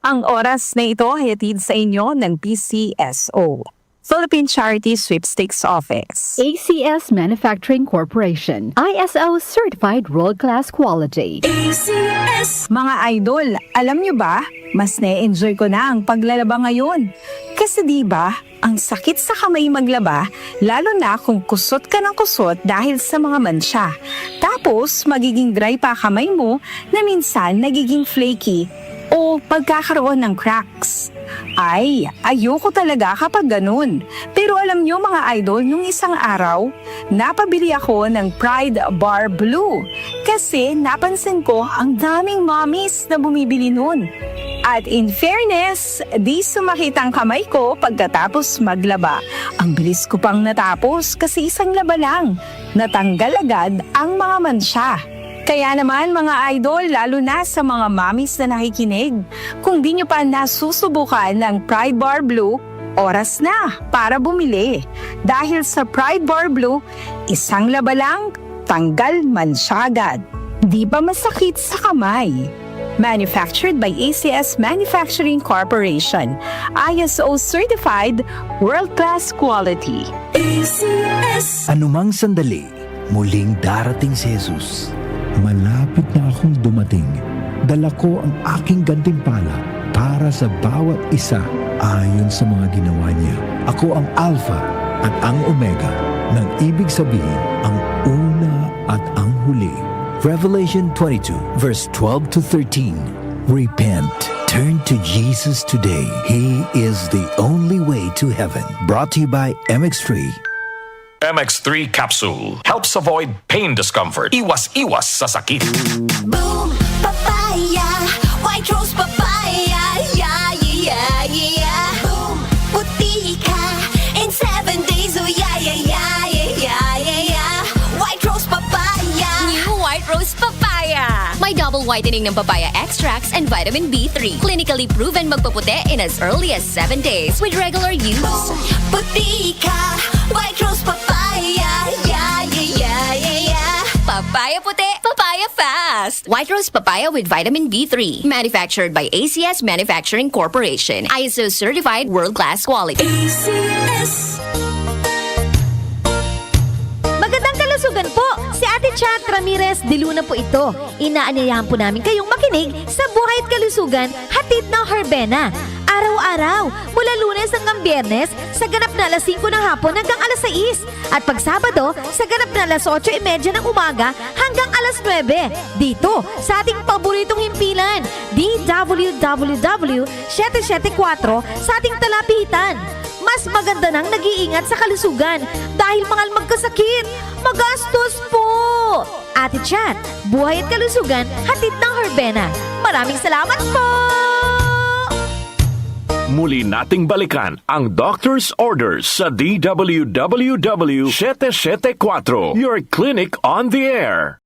Ang oras na ito ay hatid sa inyo ng PCSO, Philippine Charity Sweepstakes Office. ACS Manufacturing Corporation, ISO Certified World-Class Quality. ACS! Mga idol, alam nyo ba, mas na-enjoy ko na ang paglalaba ngayon. Kasi di ba, ang sakit sa kamay maglaba, lalo na kung kusot ka ng kusot dahil sa mga mansya. Tapos, magiging dry pa kamay mo na minsan nagiging flaky o pagkakaroon ng cracks. Ay, ayoko talaga kapag ganun. Pero alam nyo mga idol, nung isang araw, napabili ako ng Pride Bar Blue. Kasi napansin ko ang daming mommies na bumibili nun. At in fairness, di sumakit ang kamay ko pagkatapos maglaba. Ang bilis ko pang natapos kasi isang laba lang. Natanggal agad ang mga mansya. Kaya naman mga idol, lalo na sa mga mommies na nakikinig, kung di nyo pa nasusubukan ng Pride Bar Blue, oras na para bumili. Dahil sa Pride Bar Blue, isang laba lang, tanggal mansya agad. Di ba masakit sa kamay? Manufactured by ACS Manufacturing Corporation, ISO Certified World-Class Quality. ACS! Anumang sandali, muling darating si Jesus. Malapit na akong dumating. Dala ko ang aking gantimpala para sa bawat isa ayon sa mga ginawa niya. Ako ang Alpha at ang Omega, nang ibig sabihin ang una at ang huli. Revelation 22 verse 12 to 13. Repent. Turn to Jesus today. He is the only way to heaven. Brought to you by MX3. MX3 Capsule helps avoid pain discomfort. Iwas-iwas sa sakit. Boom, papaya, white rose papaya, yeah, yeah, yeah. Boom, puti ka in 7 days, oh yeah, yeah, yeah, yeah, yeah, yeah. White rose papaya. New White Rose Papaya. May double whitening ng papaya extracts and vitamin B3. Clinically proven magpaputi in as early as 7 days with regular use. Boom, puti ka, white rose papaya, yeah, yeah, yeah, yeah, yeah. Papaya puti, papaya fast. White Rose Papaya with vitamin B3. Manufactured by ACS Manufacturing Corporation. ISO Certified World-Class Quality. ACS. Magandang kalusugan po! Si Ate Chat Ramirez de Luna po ito. Inaanyayahan po namin kayong makinig sa Buhay at Kalusugan, hatid ng Herbena. Araw-araw, mula Lunes hanggang Biyernes, sa ganap na alas 5 ng hapon hanggang alas 6. At pag Sabado, sa ganap na alas 8:30 ng umaga hanggang alas 9. Dito, sa ating paboritong himpilan, DWWW 774 sa ating talapitan. Mas maganda nang nag-iingat sa kalusugan dahil mahal magkasakit. Magastos po! Ate Chat, Buhay at Kalusugan, hatid ng Herbena. Maraming salamat po! Muli nating balikan ang Doctor's Orders sa DWWW 774, your clinic on the air.